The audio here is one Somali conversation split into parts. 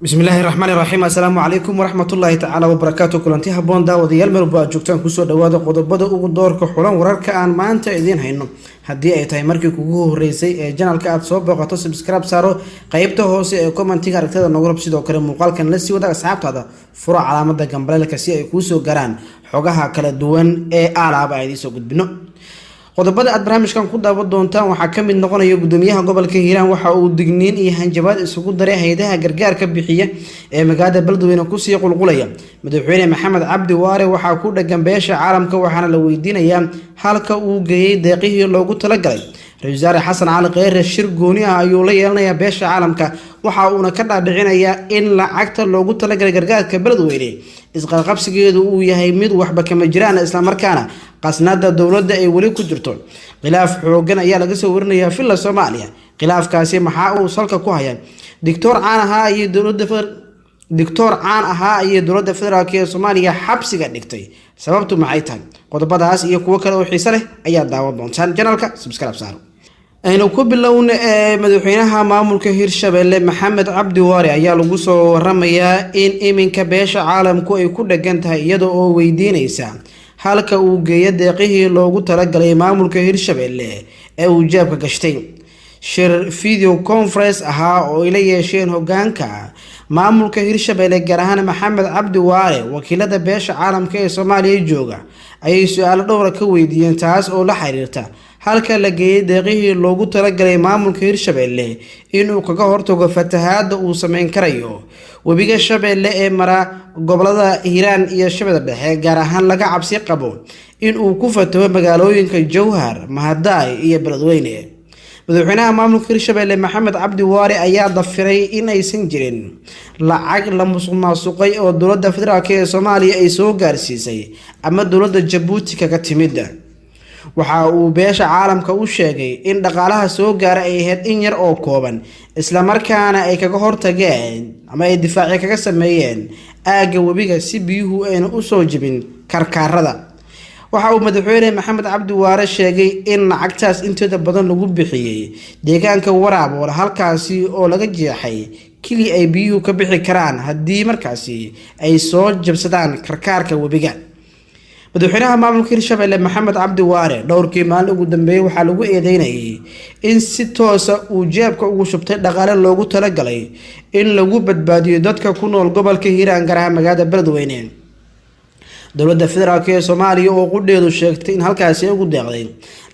بسم الله الرحمن الرحيم السلام عليكم ورحمة الله تعالى وبركاته كلنتي هبون داوديال ملبا joogtaan kusoo dhawaada qodobada ugu doorka xulan wararka aan maanta idin hayno hadii ay tahay markii kugu horeysay ee channelka aad soo booqato subscribe saaro qaybta hoose ee commentiga aragtida nagu rab sidoo kale muuqaalkan la sii wada asxaabtaada furo calaamada gambalelka si ay ku soo garaan xogaha kala duwan ee alaab ay soo gudbino qodobada aad barnaamijkan ku daawan doontaan waxa kamid noqonaya gudoomiyaha gobolka Hiiraan waxa uu digniin iyo hanjabaad isugu daray hay'adaha gargaarka bixiya ee magaalada Beledweyne ku sii qulqulaya madaxweyne Maxamed Cabdi Waare waxa ku dhagan beesha caalamka waxaana la weydiinayaa halka uu geeyay deeqihii loogu talagalay Ra'iisul Wasaare Xasan Cali Kheyre shir gooni ah ayuu la yeelanayaa beesha caalamka waxa uuna ka dhaadhicinayaa in lacagta loogu talagalay gargaarka Beledweyne isqalqabsigeedu uu yahay mid waxba kama jiraan isla markaana qasnada dawladda ay wali ku jirto khilaaf xoogan ayaa laga soo warinayaa filla Soomaaliya khilaafkaasi maxaa uu salka ku hayaan Dr. Caan ahaa iyo dawladda federaalka ee Soomaaliya xabsiga dhigtay sababtu maxay tahay qodobadaas iyo kuwa kale oo xiiso leh ayaa daawan doontaan channelka subscribe saaro aynu ku bilowna madaxweynaha maamulka Hirshabelle Maxamed Cabdi Waare ayaa lagu soo waramayaa in iminka beesha caalamku ay ku dhagan tahay iyadoo oo weydiinaysa halka uu geeyay deeqihii loogu talagalay maamulka Hirshabelle ee uu jaabka gashtay shir video conference ahaa oo ay la yeesheen hoggaanka maamulka Hirshabelle gaar ahaan Maxamed Cabdi Waare wakiilada beesha caalamka ee Soomaaliya jooga ayay su'aalo dhowr ka weydiiyeen taas oo la xiriirta halka la geeyay deeqihii loogu talagalay maamulka Hirshabelle inuu kaga hortago fatahaada uu sameyn karayo wabiga Shabeelle ee mara gobolada Hiiraan iyo Shabeelle Dhexe gaar ahaan laga cabsi qabo in uu ku fataho magaalooyinka Jowhar, Mahadaay iyo Beledweyne madaxweynaha maamulka Hirshabelle Maxamed Cabdi Waare ayaa dafiray in aysan jirin lacag la musuqmaasuqay oo dawladda federaalka ee Soomaaliya ay soo gaarsiisay ama dawladda Djibouti kaga timid waxa uu beesha caalamka u sheegay in dhaqaalaha soo gaara ay ahayd in yar oo kooban isla markaana ay kaga hortageen ama ay difaaci kaga sameeyeen aaga wabiga si biyuhu ayna u soo jibin karkaarada waxa uu madaxweyne Maxamed Cabdi Waare sheegay in lacagtaas inteeda badan lagu bixiyay deegaanka Waraabole halkaasi oo laga jeexay kili ay biyuhu ka bixi karaan hadii markaasi ay soo jabsadaan karkaarka wabiga madaxweynaha maamulka Hirshabelle Maxamed Cabdi Waare dhowrkii maalin ugu dambeeyay waxa lagu eedeynayay in si toos ah uu jeebka ugu shubtay dhaqaale loogu talagalay in lagu badbaadiyo dadka ku nool gobolka Hiiraan gaar ahaan magaalada Beledweyne dawladda federaalka ee Soomaaliya oo qudheedu sheegtay in halkaasi ugu deeqday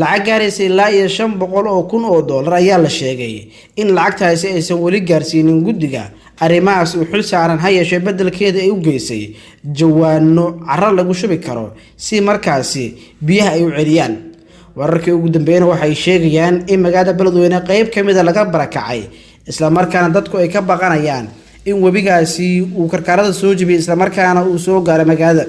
lacag gaaraysa ilaa iyo $500,000 ayaa la sheegay in lacagtaasi aysan wali gaarsiinin guddiga arrimahaas uu xil saaran hay'adda bedelkeeda ay u geysay jawaano carro lagu shubi karo si markaasi biyaha ay u celiyaan wararkii ugu dambeeyay waxay sheegayaan in magaalada Beledweyne qayb kamid ah laga barakacay isla markaana dadku ay ka baqanayaan in wabigaasi uu karkaarada soo jibiyay isla markaana uu soo gaaray magaalada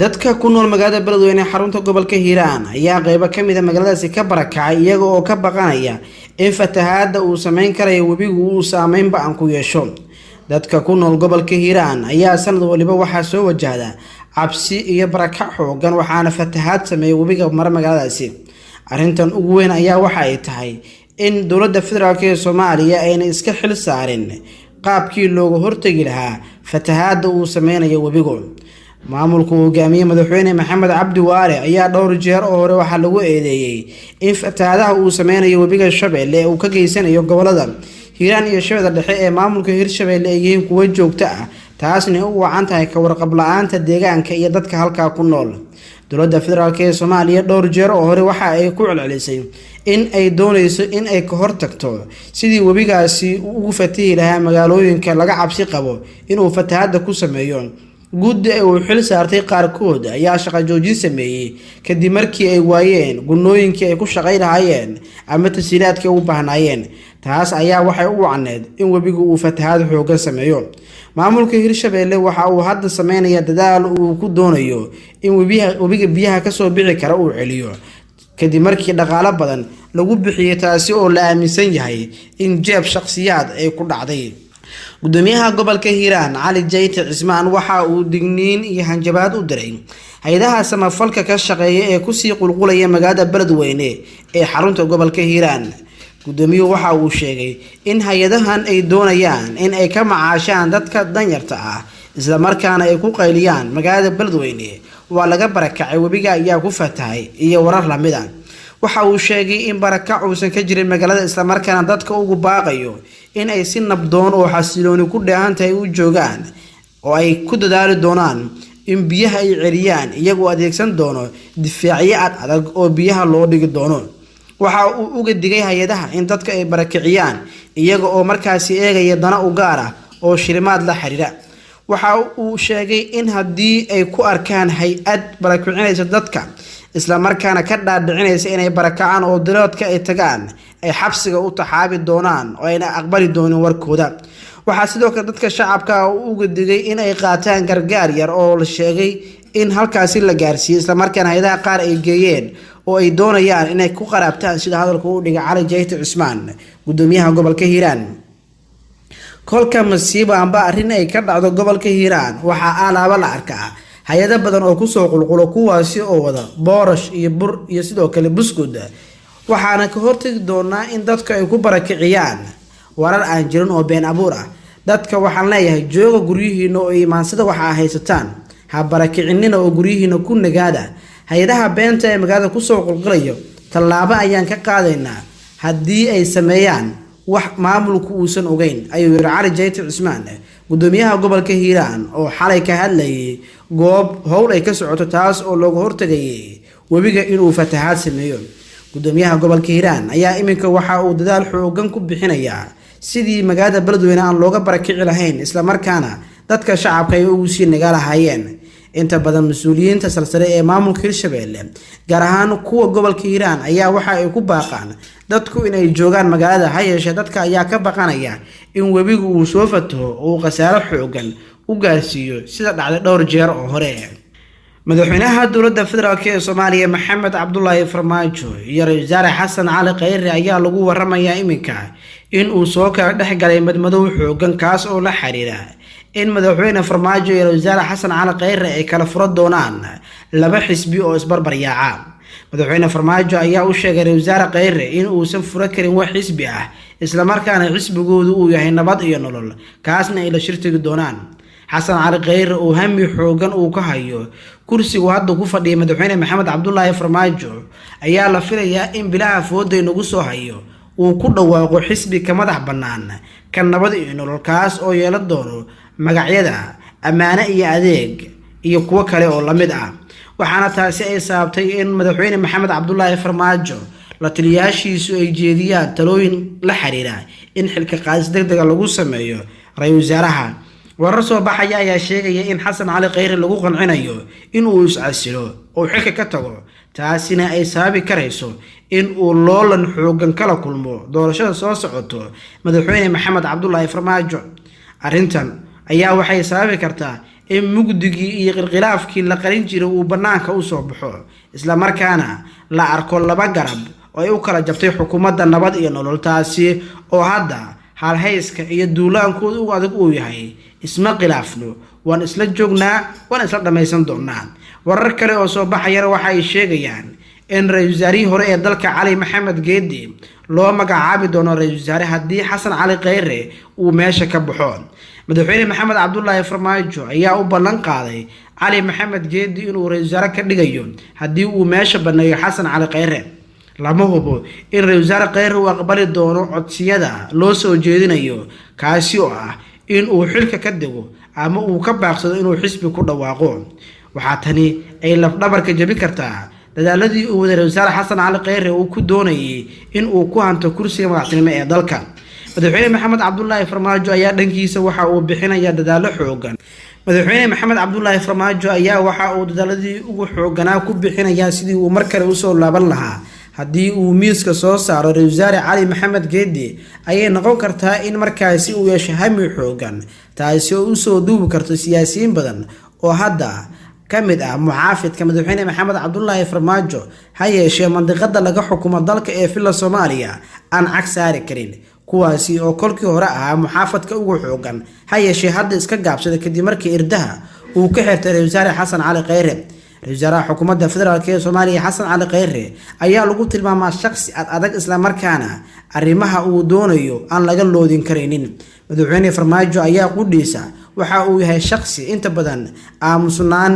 dadka ku nool magaalada Beledweyne xarunta gobolka Hiiraan ayaa qayb kamid ah magaaladaasi ka barakacay iyaga oo ka baqanaya in fatahaada uu sameyn karayo wabigu uu saameyn ba'an ku yeesho dadka ku nool gobolka Hiiraan ayaa sanad waliba waxa soo wajahda cabsi iyo barakac xoogan waxaana fatahaad sameeyay wabiga mar magaaladaasi arintan ugu weyn ayaa waxa ay tahay in dawladda federaalka ee Soomaaliya ayna iska xil saarin qaabkii looga hortagi lahaa fatahaada uu sameynayo wabigu maamulku hogaamiye madaxweyne Maxamed Cabdi Waare ayaa dhowr jeer oo hore waxa lagu eedeeyay in fatahaadaha uu sameynayo wabiga Shabeelle uu ka geysanayo gobolada Hiiraan iyo Shabeelle Dhexe ee maamulka Hirshabelle ay yihiin kuwa joogto ah taasna u wacan tahay ka warqab la'aanta deegaanka iyo dadka halka ku nool dawladda federaalka ee Soomaaliya dhowr jeer oo hore waxa ay ku celcelisay in ay doonayso in ay ka hortagto sidii wabigaasi ugu fatahi lahaa magaalooyinka laga cabsi qabo inuu fatahaada ku sameeyo guddi ay u xil saartay qaarkood ayaa shaqo joojin sameeyay kadib markii ay waayeen gunooyinkii ay ku shaqeynayeen ama tasiilaadkii u baahnaayeen taas ayaa waxay u wacneed in wabigu uu fatahaad xoogan sameeyo maamulka Hirshabelle waxa uu hadda sameynaya dadaal uu ku doonayo in wabiga biyaha ka soo bixi kara uu celiyo kadib markii dhaqaale badan lagu bixiyay taasi oo la aaminsan yahay in jeeb shakhsiyaad ay ku dhacday gudoomiyaha gobolka Hiiraan Cali Jayte Cismaan waxa uu digniin iyo hanjabaad u diray hay'adaha samafalka ka shaqeeya ee ku sii qulqulaya magaalada Beledweyne ee xarunta gobolka Hiiraan gudoomiyuhu waxa uu sheegay in hay-adahan ay doonayaan in ay ka macaashaan dadka danyarta ah isla markaana ay ku qayliyaan magaalada Beledweyne waa laga barakacay webiga ayaa ku fatahay iyo warar lamid ah. waxa uu sheegay in barakac uusan ka jirin magaalada isla markaana dadka ugu baaqayo in ay si nabdoon oo xasilooni ku dheehantahay u joogaan oo ay ku dadaali doonaan in biyaha ay celiyaan iyagoo adeegsan doono difaacyo adag oo biyaha loo dhigi doono. waxa uu uga digay hay-adaha in dadka ay barakiciyaan iyaga oo markaasi eegaya dana u gaar ah oo shilimaad la xiriira. waxa uu sheegay in haddii ay ku arkaan hay-ad barakicinaysa dadka isla markaana ka dhaadhicinaysa inay barakacaan oo diloodka ay tagaan ay xabsiga u taxaabi doonaan oo ayna aqbali doonin warkooda. waxaa sidoo kale dadka shacabka uu uga digay in ay qaataan gargaar yar oo la sheegay in halkaasi la gaarsiiyay isla markaana hay-adaha qaar ay geeyeen oo ay doonayaan inay ku qaraabtaan sida hadalka u dhigay Cali Jayte Cusmaan gudoomiyaha gobolka Hiiraan. kolka masiibo amba arrin ay ka dhacdo gobolka Hiiraan waxa alaaba la arkaa hay-ado badan oo kusoo qulqulo kuwaasi oo wada boorash iyo bur iyo sidoo kale buskud. waxaana ka hortagi doonaa in dadka ay ku barakiciyaan warar aan jirin oo been abuur ah. dadka waxaan leeyahay jooga guryihiina oo imaansada waxa haysataan ha barakicinina oo guryihiina ku nagaada. hay-adaha beenta ee magaalada kusoo qulqulayo tallaabo ayaan ka qaadaynaa haddii ay sameeyaan wax maamulku uusan ogeyn ayuu yiri Cali Jayte Cusmaan gudoomiyaha gobolka Hiiraan oo xalay ka hadlayay goob howl ay ka socoto taas oo looga hortagayay webiga inuu fatahaad sameeyo. gudoomiyaha gobolka Hiiraan ayaa iminka waxa uu dadaal xoogan ku bixinayaa sidii magaalada Beledweyne aan looga barakici lahayn isla markaana dadka shacabka ay ugu sii nagaalahaayeen. inta badan mas'uuliyiinta salsare ee maamulka Hirshabelle gaar ahaan kuwa gobolka Hiiraan ayaa waxa ay ku baaqaan dadku inay joogaan magaalada ha yeeshee dadka ayaa ka baqanaya in webigu uu soo fataho oo khasaaro xoogan u gaarsiiyo sida dhacday dhowr jeer oo hore. madaxweynaha dowladda federaalk ee Soomaaliya Maxamed Cabdullaahi Farmaajo iyo Ra'iisul Wasaare Xasan Cali Khayre ayaa lagu waramayaa iminka in uu soo kala dhexgalay madmadow xoogan kaas oo la xiriira in madaxweyne Farmaajo iyo Ra'iisul Wasaare Xasan Cali Khayre ay kala furo doonaan laba xisbi oo isbarbar yaaca. madaxweyne Farmaajo ayaa u sheegay Ra'iisul Wasaare Khayre in uusan furo karin wax xisbi ah isla markaana xisbigoodu uu yahay nabad iyo nolol kaasna ay la shirtigi doonaan. Xasan Cali Khayre oo hami xoogan uu ka hayo kursigu hadda ku fadhiya madaxweyne Maxamed Cabdullaahi Farmaajo ayaa la filayaa in bilaha fooda inagu soo hayo uu ku dhawaaqo xisbi ka madax bannaan kan nabad iyo nolol kaas oo yeelan doono magacyada ammaano iyo adeeg iyo kuwa kale oo la mid ah. waxaana taasi ay sababtay in madaxweyne Maxamed Cabdullaahi Farmaajo la taliyaashiisu ay jeediyaan talooyin la xiriira in xilka qaadis degdeg lagu sameeyo Ra'iisul Wasaaraha. warar soo baxaya ayaa sheegaya in Xasan Cali Khayre lagu qancinayo in uu iscasilo oo xilka ka tago taasina ay sababi karayso in uu loolan xoogan kala kulmo doorashada soo socoto madaxweyne Maxamed Cabdullaahi Farmaajo. arrintan ayaa waxay sababi kartaa in mugdigii iyo qilqilaafkii la qarin jiray uu banaanka u soo baxo isla markaana la arko laba garab oo ay u kala jabtay xukuumadda nabad iyo nolol taasi oo hadda halhayska iyo duulaankooda u adag uu yahay isma khilaafno waan isla joognaa waan isla dhamaysan doonaa. warar kale oo soo baxayana waxa ay sheegayaan in Ra'iisul Wasaarihii hore ee dalka Cali Maxamed Geedi loo magacaabi doono Ra'iisul Wasaare haddii Xasan Cali Khayre uu meesha ka baxo. madaxweyne Maxamed Cabdullaahi Farmaajo ayaa u ballan qaaday Cali Maxamed Geedi inuu Ra'iisul Wasaare ka dhigayo haddii uu meesha baneeyo Xasan Cali Khayre. lama hubo in Ra'iisul Wasaare Khayre uu aqbali doono codsiyada loo soo jeedinayo kaasi oo ah in uu xilka ka digo ama uu ka baaqsado inuu xisbi ku dhawaaqo. waxaa tani ay lafdhabarka jabi kartaa dadaaladii uu waday Ra'iisul Wasaare Xasan Cali Khayre uu ku doonayay in uu ku hanto kursiga madaxtinimo ee dalka. madaxweyne Maxamed Cabdullaahi Farmaajo ayaa dhankiisa waxa uu bixinayaa dadaalo xoogan. madaxweyne Maxamed Cabdullaahi Farmaajo ayaa waxa uu dadaaladii ugu xooganaa ku bixinayaa sidii uu mar kale u soo laaban lahaa. haddii uu miiska soo saaro Ra'iisul Wasaare Cali Maxamed Geedi ayay noqon kartaa in markaasi uu yeesho hami xoogan taasi oo u soo duubi karto siyaasiyiin badan oo hadda kamid ah mucaafidka madaxweyne Maxamed Cabdullaahi Farmaajo ha yeeshee mandiqada laga xukumo dalka ee filla Soomaaliya aan cag saari karin kuwaasi oo kolkii hore ahaa mucaafidka ugu xoogan ha yeeshee hadda iska gaabsada kadib markii irdaha uu ka xirtay Ra'iisul Wasaare Xasan Cali Khayre. ra-iisul wasaaraha xukuumadda federaalk ee Soomaaliya Xasan Cali Kheyre ayaa lagu tilmaamaa shakhsi adag isla markaana arrimaha uu doonayo aan laga loodin kareynin. Madaxweyne Farmaajo ayaa qudhiisa waxa uu yahay shakhsi inta badan aamusnaan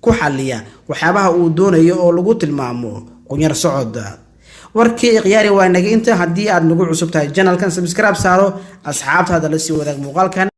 ku xaliya waxyaabaha uu doonayo oo lagu tilmaamo qunyar socod. warkii khiyaari waa naga inta. haddii aad nagu cusub tahay channelkan subscribe saaro, asxaabtaada la sii wadaag muuqaalkan.